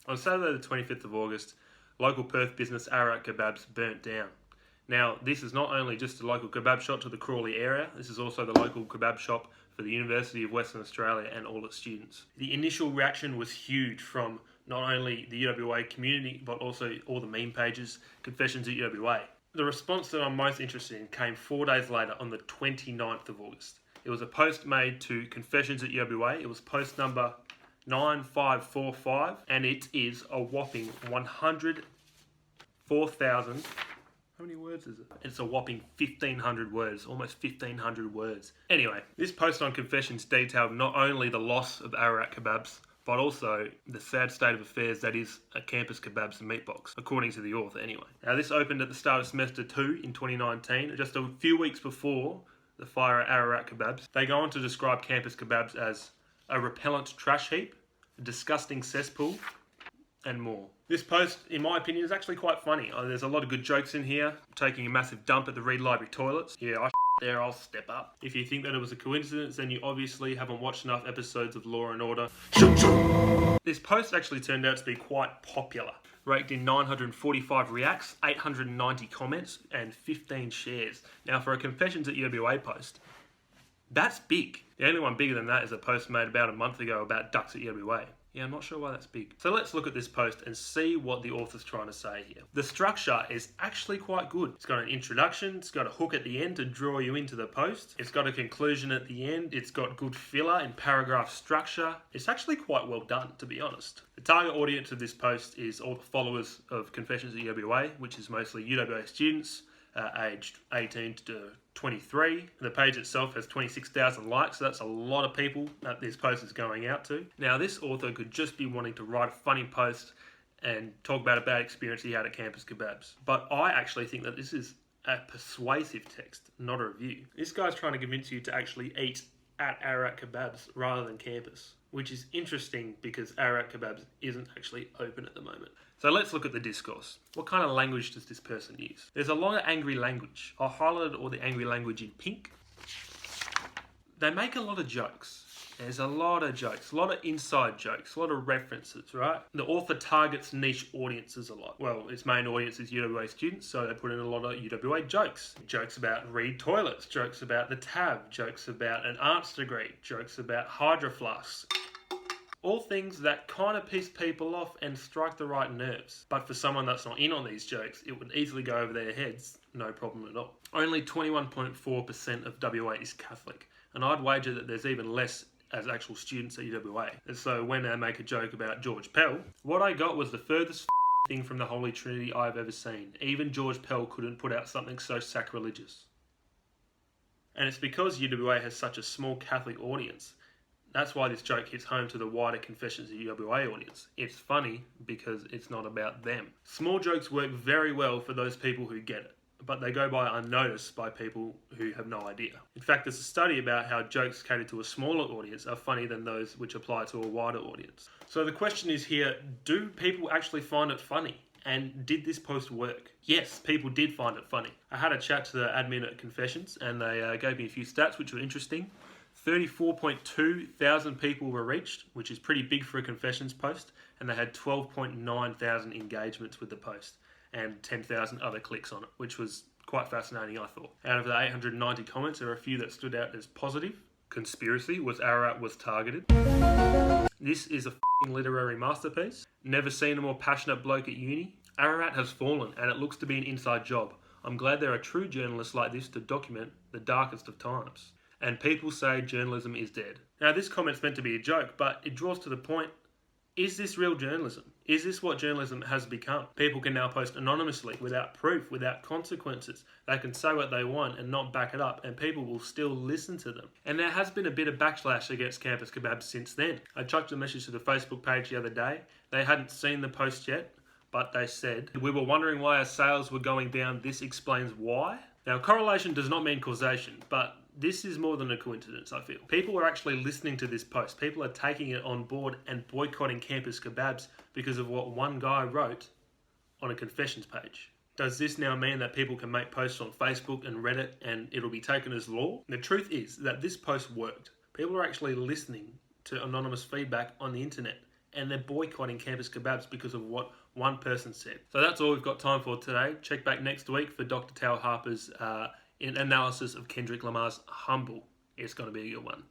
On Saturday the 25th of August, local Perth business Ararat Kebabs burnt down. Now, this is not only just a local kebab shop to the Crawley area, this is also the local kebab shop for the University of Western Australia and all its students. The initial reaction was huge from not only the UWA community, but also all the meme pages, Confessions at UWA. The response that I'm most interested in came 4 days later on the 29th of August. It was a post made to Confessions at UWA. It was post number 9545, and it is a whopping 104,000. How many words is it? It's a whopping 1,500 words, almost 1,500 words. Anyway, this post on Confessions detailed not only the loss of Ararat Kebabs, but also the sad state of affairs that is a campus kebabs and meat box, according to the author anyway. Now, this opened at the start of semester 2 in 2019, just a few weeks before the fire at Ararat Kebabs. They go on to describe campus kebabs as a repellent trash heap, a disgusting cesspool, and more. This post, in my opinion, is actually quite funny. There's a lot of good jokes in here. Taking a massive dump at the Reed Library toilets. Yeah, I there, I'll step up. If you think that it was a coincidence, then you obviously haven't watched enough episodes of Law and Order. This post actually turned out to be quite popular. Raked in 945 reacts, 890 comments, and 15 shares. Now, for a Confessions at UWA post, that's big. The only one bigger than that is a post made about a month ago about ducks at UWA. Yeah, I'm not sure why that's big. So let's look at this post and see what the author's trying to say here. The structure is actually quite good. It's got an introduction, it's got a hook at the end to draw you into the post. It's got a conclusion at the end. It's got good filler and paragraph structure. It's actually quite well done, to be honest. The target audience of this post is all the followers of Confessions at UWA, which is mostly UWA students, aged 18 to 23. The page itself has 26,000 likes, so that's a lot of people that this post is going out to. Now, this author could just be wanting to write a funny post and talk about a bad experience he had at Campus Kebabs. But I actually think that this is a persuasive text, not a review. This guy's trying to convince you to actually eat at Ararat Kebabs rather than campus, which is interesting because Ararat Kebabs isn't actually open at the moment. So let's look at the discourse. What kind of language does this person use? There's a lot of angry language. I highlighted all the angry language in pink. They make a lot of jokes. There's a lot of jokes, a lot of inside jokes, a lot of references, right? The author targets niche audiences a lot. Well, its main audience is UWA students, so they put in a lot of UWA jokes. Jokes about Reed toilets, jokes about the tab, jokes about an arts degree, jokes about hydro flasks. All things that kind of piss people off and strike the right nerves. But for someone that's not in on these jokes, it would easily go over their heads, no problem at all. Only 21.4% of WA is Catholic, and I'd wager that there's even less as actual students at UWA. And so when they make a joke about George Pell, what I got was the furthest thing from the Holy Trinity I've ever seen. Even George Pell couldn't put out something so sacrilegious. And it's because UWA has such a small Catholic audience. That's why this joke hits home to the wider Confessions of UWA audience. It's funny because it's not about them. Small jokes work very well for those people who get it, but they go by unnoticed by people who have no idea. In fact, there's a study about how jokes catered to a smaller audience are funnier than those which apply to a wider audience. So the question is here, do people actually find it funny? And did this post work? Yes, people did find it funny. I had a chat to the admin at Confessions and they gave me a few stats which were interesting. 34.2 thousand people were reached, which is pretty big for a Confessions post, and they had 12.9 thousand engagements with the post and 10,000 other clicks on it, which was quite fascinating, I thought. Out of the 890 comments, there are a few that stood out as positive. Conspiracy was Ararat was targeted. This is a literary masterpiece. Never seen a more passionate bloke at uni. Ararat has fallen, and it looks to be an inside job. I'm glad there are true journalists like this to document the darkest of times. And people say journalism is dead. Now, this comment's meant to be a joke, but it draws to the point, is this real journalism? Is this what journalism has become? People can now post anonymously, without proof, without consequences. They can say what they want and not back it up, and people will still listen to them. And there has been a bit of backlash against Campus Kebabs since then. I chucked a message to the Facebook page the other day. They hadn't seen the post yet, but they said, we were wondering why our sales were going down. This explains why. Now, correlation does not mean causation, but this is more than a coincidence, I feel. People are actually listening to this post. People are taking it on board and boycotting Campus Kebabs because of what one guy wrote on a Confessions page. Does this now mean that people can make posts on Facebook and Reddit and it'll be taken as law? The truth is that this post worked. People are actually listening to anonymous feedback on the internet, and they're boycotting campus kebabs because of what one person said. So that's all we've got time for today. Check back next week for Dr. Tao Harper's analysis of Kendrick Lamar's Humble. It's going to be a good one.